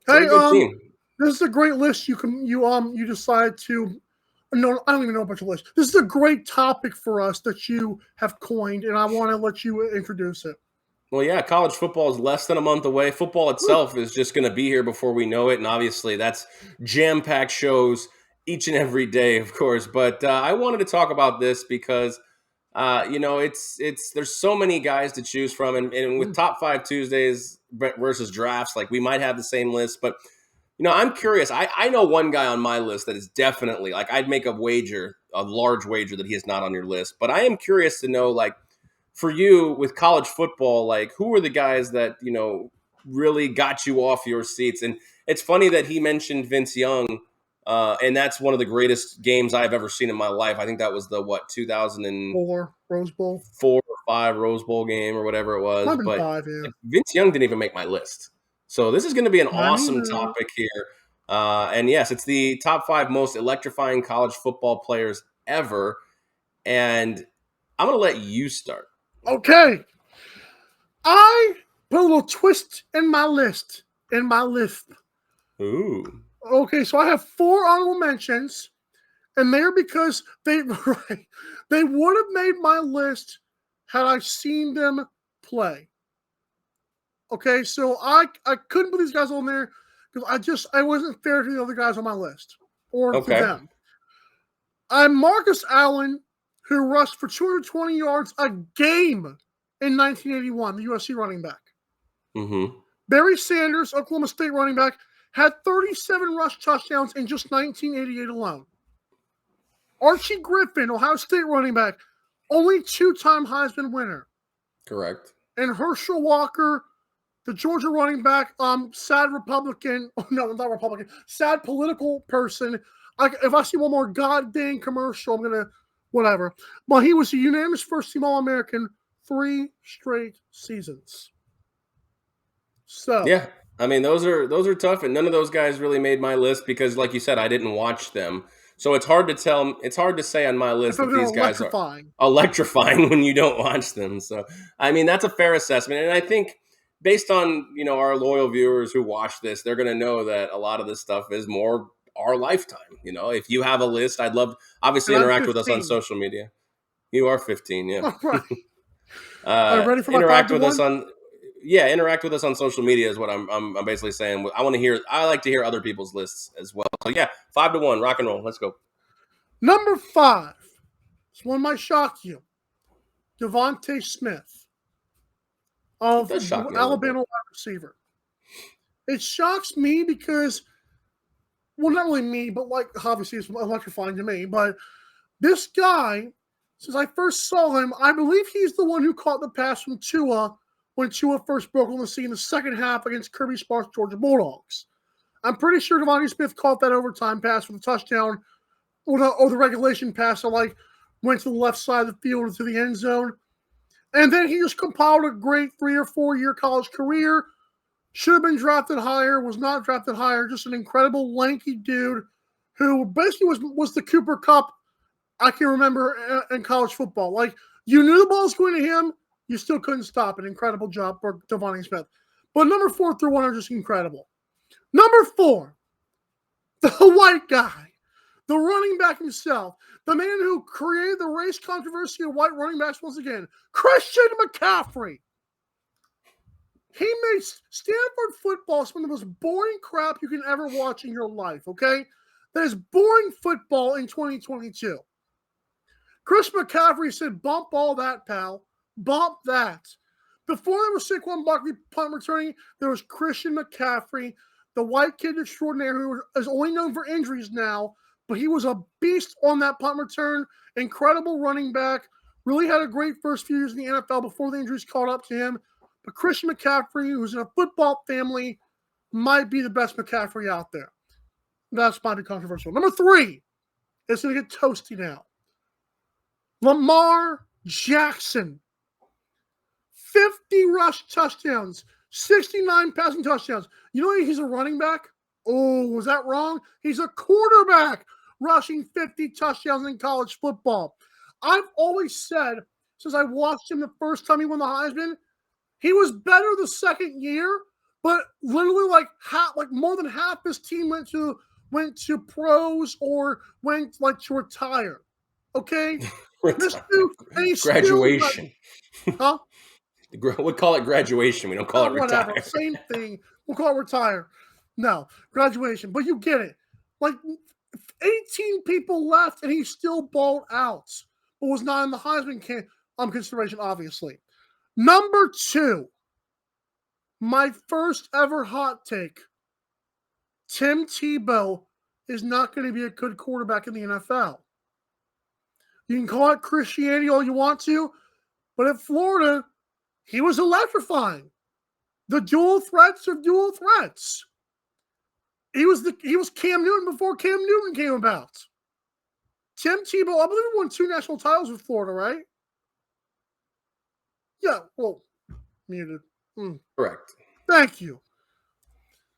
Hey, Pretty good team. this is a great list. You decided to. No, I don't even know a bunch of lists. This is a great topic for us that you have coined, and I want to let you introduce it. Well, yeah, college football is less than a month away. Football Woo. itself is just going to be here before we know it, and obviously that's jam-packed shows each and every day, of course. But I wanted to talk about this because it's there's so many guys to choose from, and with Top Five Tuesdays versus drafts, like we might have the same list, but I'm curious. I know one guy on my list that is definitely like I'd make a large wager that he is not on your list, but I am curious to know like for you with college football, like who are the guys that really got you off your seats? And it's funny that he mentioned Vince Young, and that's one of the greatest games I've ever seen in my life. I think that was the 2004 Rose Bowl. or 5 Rose Bowl game or whatever it was. Might have been But 5, yeah. Vince Young didn't even make my list. So this is going to be an awesome either. topic here. And yes, it's the top 5 most electrifying college football players ever. And I'm going to let you start. Okay. I put a little twist in my list. Ooh. Okay, so I have 4 honorable mentions, and they're because they would have made my list had I seen them play. Okay, so I couldn't put these guys on there because I wasn't fair to the other guys on my list or to them. I'm Marcus Allen, who rushed for 220 yards a game in 1981, the USC running back. Mm-hmm. Barry Sanders, Oklahoma State running back, had 37 rush touchdowns in just 1988 alone. Archie Griffin, Ohio State running back, only 2-time Heisman winner. Correct. And Herschel Walker, the Georgia running back, sad Republican. No, not Republican. Sad political person. If I see one more goddamn commercial, I'm gonna whatever. But he was a unanimous first-team All-American 3 straight seasons. So yeah, I mean those are tough, and none of those guys really made my list because, like you said, I didn't watch them. So it's hard to tell. It's hard to say on my list that these guys are electrifying when you don't watch them. So I mean that's a fair assessment, and I think based on our loyal viewers who watch this, they're going to know that a lot of this stuff is more our lifetime. If you have a list, I'd love obviously interact with us on social media. You are 15, yeah. Right. Are you ready for my interact with us on. Yeah, interact with us on social media is what I'm basically saying. I like to hear other people's lists as well. So yeah, 5-1, rock and roll. Let's go. Number 5. This one might shock you. Devonte Smith of Alabama wide receiver. It shocks me because, well, not really me, but like obviously it's electrifying to me. But this guy, since I first saw him, I believe he's the one who caught the pass from Tua when Tua first broke on the scene in the second half against Kirby Smart's Georgia Bulldogs. I'm pretty sure Devonnie Smith caught that overtime pass for the touchdown or the regulation pass that went to the left side of the field to the end zone. And then he just compiled a great 3 or 4 year college career. Should have been drafted higher, was not drafted higher. Just an incredible lanky dude who basically was the Cooper Kupp I can remember in college football. Like, you knew the ball was going to him, you still couldn't stop it. Incredible job for Devonnie Smith. But number 4 through 1 are just incredible. Number 4, the white guy, the running back himself, the man who created the race controversy of white running backs once again, Christian McCaffrey. He made Stanford football some of the most boring crap you can ever watch in your life, okay? That is boring football in 2022. Chris McCaffrey said, bump all that, pal. Bump that. Before there was Saquon Barkley punt returning, there was Christian McCaffrey, the white kid extraordinaire who is only known for injuries now, but he was a beast on that punt return. Incredible running back. Really had a great first few years in the NFL before the injuries caught up to him. But Christian McCaffrey, who's in a football family, might be the best McCaffrey out there. That's might be controversial. Number 3, it's going to get toasty now. Lamar Jackson. 50 rush touchdowns, 69 passing touchdowns. You know he's a running back? Oh, was that wrong? He's a quarterback rushing 50 touchdowns in college football. I've always said, since I watched him the first time he won the Heisman, he was better the second year, But literally, like more than half his team went to pros or went like to retire. Okay, this dude, and he's Graduation. Still, huh? We call it graduation. We don't call it Whatever, retire. same thing. We'll call it retire. No, graduation. But you get it. Like 18 people left, and he still balled out, but was not in the Heisman consideration, obviously. Number 2, my first ever hot take. Tim Tebow is not going to be a good quarterback in the NFL. You can call it Christianity all you want to, but at Florida, he was electrifying. The dual threats of dual threats. He was Cam Newton before Cam Newton came about. Tim Tebow, I believe he won 2 national titles with Florida, right? Yeah, well, muted. Correct. Thank you.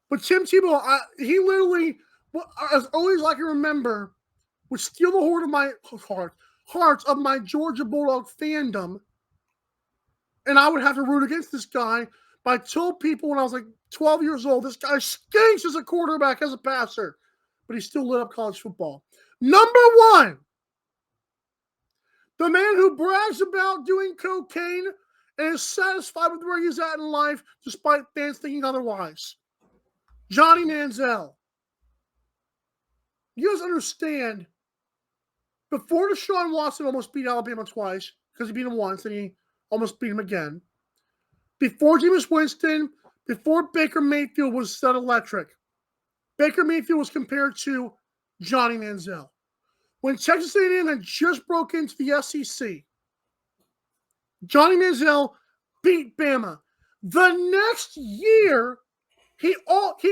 But Tim Tebow, he literally, as always I can remember, would steal the hearts of my Georgia Bulldog fandom, and I would have to root against this guy. But I told people when I was like 12 years old, this guy stinks as a quarterback, as a passer, but he still lit up college football. Number 1, the man who brags about doing cocaine and is satisfied with where he's at in life, despite fans thinking otherwise. Johnny Manziel. You guys understand, before Deshaun Watson almost beat Alabama twice, because he beat him once and he almost beat him again, before Jameis Winston, before Baker Mayfield was that electric, Baker Mayfield was compared to Johnny Manziel. When Texas A&M had just broke into the SEC, Johnny Manziel beat Bama. The next year, he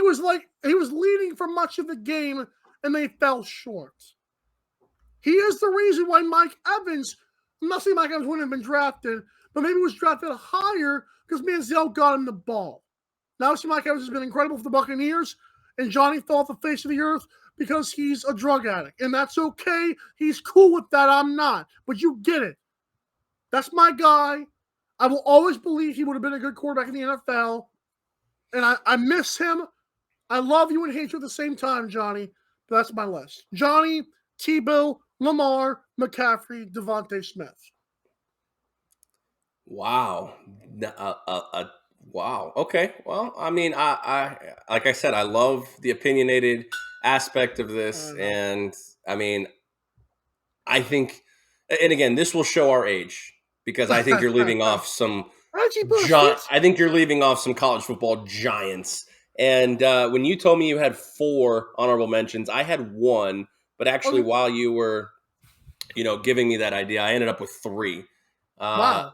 was leading for much of the game, and they fell short. He is the reason why Mike Evans, I'm not saying Mike Evans wouldn't have been drafted, but maybe was drafted higher because Manziel got him the ball. Now, obviously, Mike Evans has been incredible for the Buccaneers, and Johnny fell off the face of the earth because he's a drug addict. And that's okay. He's cool with that. I'm not. But you get it. That's my guy. I will always believe he would have been a good quarterback in the NFL. And I miss him. I love you and hate you at the same time, Johnny. But that's my list. Johnny, Tebow, Lamar, McCaffrey, Devonte Smith. Wow. Wow. Okay. Well, I mean, I like I said, I love the opinionated aspect of this, and I mean, I think, and again, this will show our age because I think you're leaving off some Reggie Bush. I think you're leaving off some college football giants. And when you told me you had 4 honorable mentions, I had 1, but actually, while you were, giving me that idea, I ended up with 3. Wow.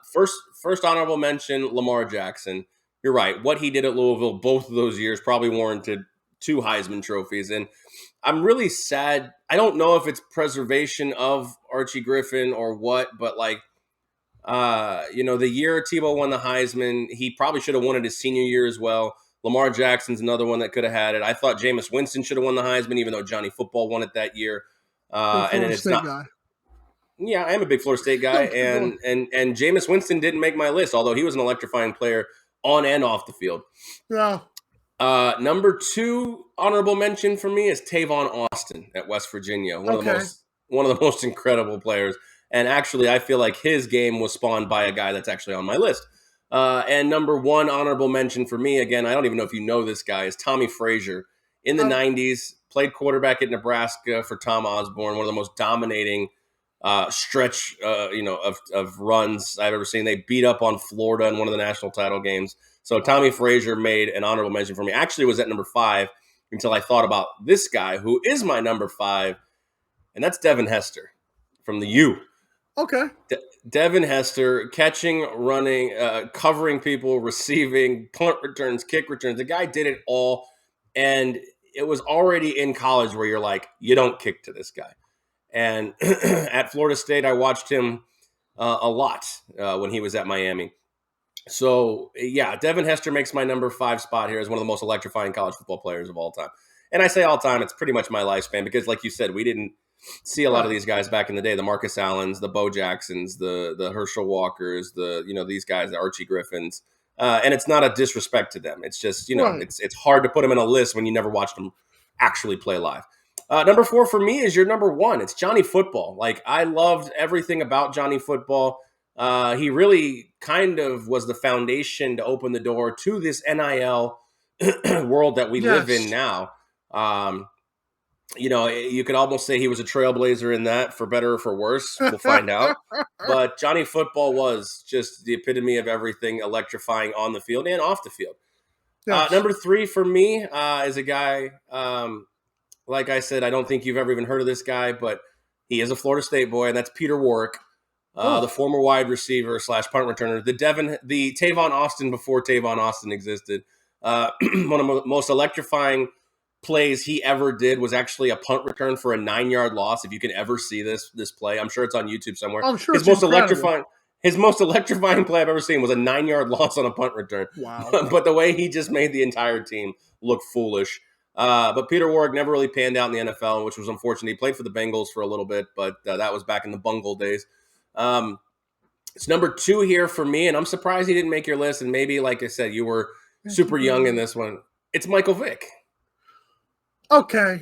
First honorable mention, Lamar Jackson. You're right. What he did at Louisville both of those years probably warranted 2 Heisman trophies. And I'm really sad. I don't know if it's preservation of Archie Griffin or what, but the year Tebow won the Heisman, he probably should have won it his senior year as well. Lamar Jackson's another one that could have had it. I thought Jameis Winston should have won the Heisman, even though Johnny Football won it that year. And then it's not. Guy. Yeah, I am a big Florida State guy, and Jameis Winston didn't make my list, although he was an electrifying player on and off the field. Yeah. Number 2 honorable mention for me is Tavon Austin at West Virginia, one of the most incredible players. And actually, I feel like his game was spawned by a guy that's actually on my list. And number 1 honorable mention for me, again, I don't even know if you know this guy, is Tommy Frazier. In the 90s, played quarterback at Nebraska for Tom Osborne, one of the most dominating stretch, of runs I've ever seen. They beat up on Florida in one of the national title games. So Tommy Frazier made an honorable mention for me. Actually, was at number 5 until I thought about this guy, who is my number 5, and that's Devin Hester from the U. Okay. Devin Hester, catching, running, covering people, receiving, punt returns, kick returns. The guy did it all, and it was already in college where you're like, you don't kick to this guy. And at Florida State, I watched him a lot when he was at Miami. So, yeah, Devin Hester makes my number 5 spot here as one of the most electrifying college football players of all time. And I say all time, it's pretty much my lifespan because, like you said, we didn't see a lot of these guys back in the day, the Marcus Allens, the Bo Jacksons, the Herschel Walkers, these guys, the Archie Griffins. And it's not a disrespect to them. It's just, Right. it's hard to put them in a list when you never watched them actually play live. Number 4 for me is your number 1. It's Johnny Football. Like, I loved everything about Johnny Football. He really kind of was the foundation to open the door to this NIL world that we live in now. You could almost say he was a trailblazer in that, for better or for worse. We'll find out. But Johnny Football was just the epitome of everything electrifying on the field and off the field. Yes. Number 3 for me is a guy, like I said, I don't think you've ever even heard of this guy, but he is a Florida State boy, and that's Peter Warwick, the former wide receiver / punt returner, the Tavon Austin before Tavon Austin existed. One of the most electrifying plays he ever did was actually a punt return for a 9-yard loss. If you can ever see this play, I'm sure it's on YouTube somewhere. I'm sure his most electrifying play I've ever seen was a 9-yard loss on a punt return. Wow! But the way he just made the entire team look foolish. But Peter Warwick never really panned out in the NFL, which was unfortunate. He played for the Bengals for a little bit, but that was back in the bungle days. It's number 2 here for me, and I'm surprised he didn't make your list. And maybe, like I said, you were super young in this one. It's Michael Vick. Okay,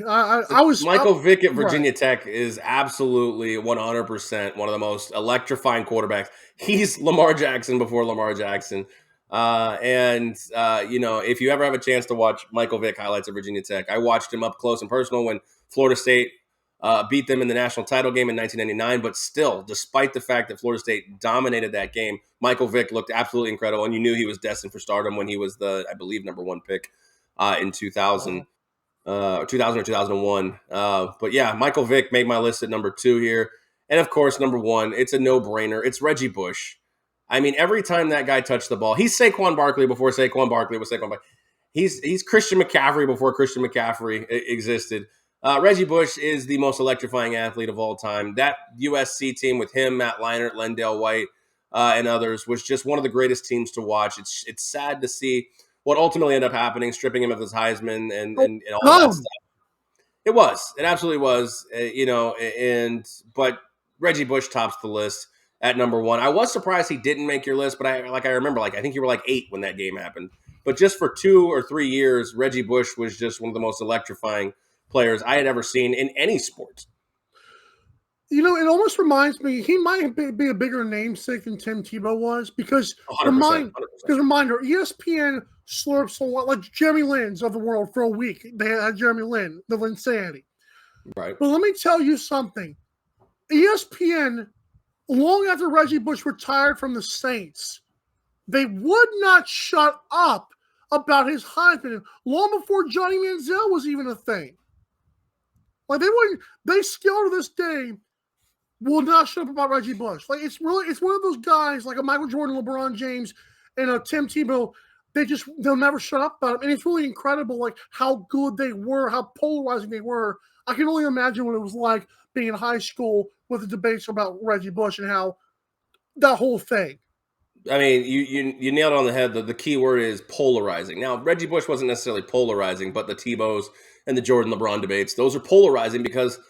Michael Vick at Virginia Tech is absolutely 100% one of the most electrifying quarterbacks. He's Lamar Jackson before Lamar Jackson. If you ever have a chance to watch Michael Vick highlights at Virginia Tech, I watched him up close and personal when Florida State beat them in the national title game in 1999. But still, despite the fact that Florida State dominated that game, Michael Vick looked absolutely incredible, and you knew he was destined for stardom when he was the, I believe, number 1 pick in 2000. 2000 or 2001. But yeah, Michael Vick made my list at number 2 here. And of course, number 1, it's a no-brainer. It's Reggie Bush. I mean, every time that guy touched the ball, he's Saquon Barkley before Saquon Barkley was Saquon Barkley. He's Christian McCaffrey before Christian McCaffrey existed. Reggie Bush is the most electrifying athlete of all time. That USC team with him, Matt Leinart, Lendale White, and others was just one of the greatest teams to watch. It's sad to see what ultimately ended up happening, stripping him of his Heisman and all that stuff. It absolutely was, but Reggie Bush tops the list at number 1. I was surprised he didn't make your list, but I remember, I think you were 8 when that game happened. But just for 2 or 3 years, Reggie Bush was just one of the most electrifying players I had ever seen in any sport. It almost reminds me, he might be a bigger namesake than Tim Tebow was, because 100%. Reminder, ESPN slurps a lot, like Jeremy Lin's of the world for a week. They had Jeremy Lin, the Linsanity. Right. But let me tell you something. ESPN, long after Reggie Bush retired from the Saints, they would not shut up about his Heisman long before Johnny Manziel was even a thing. Like, they still to this day will not shut up about Reggie Bush. Like, it's one of those guys like a Michael Jordan, LeBron James, and a Tim Tebow. They'll never shut up about him. And it's really incredible, like, how good they were, how polarizing they were. I can only imagine what it was like being in high school with the debates about Reggie Bush and how that whole thing. I mean, you nailed it on the head. The key word is polarizing. Now, Reggie Bush wasn't necessarily polarizing, but the Tebows and the Jordan LeBron debates, those are polarizing because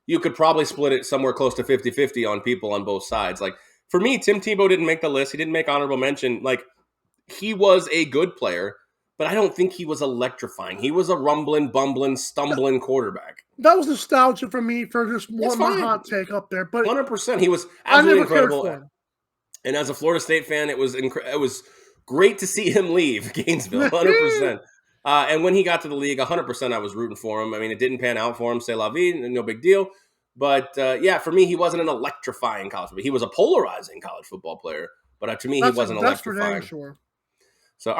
you could probably split it somewhere close to 50-50 on people on both sides. Like, for me, Tim Tebow didn't make the list. He didn't make honorable mention. Like, he was a good player, but I don't think he was electrifying. He was a rumbling, bumbling, stumbling quarterback. That was nostalgia for me for just one my hot take up there. But 100%, he was absolutely incredible. And as a Florida State fan, it was great to see him leave Gainesville, 100%. And when he got to the league, 100%, I was rooting for him. I mean, it didn't pan out for him, c'est la vie, no big deal. But for me, he wasn't an electrifying college football. He was a polarizing college football player. But to me, he wasn't electrifying. Sure.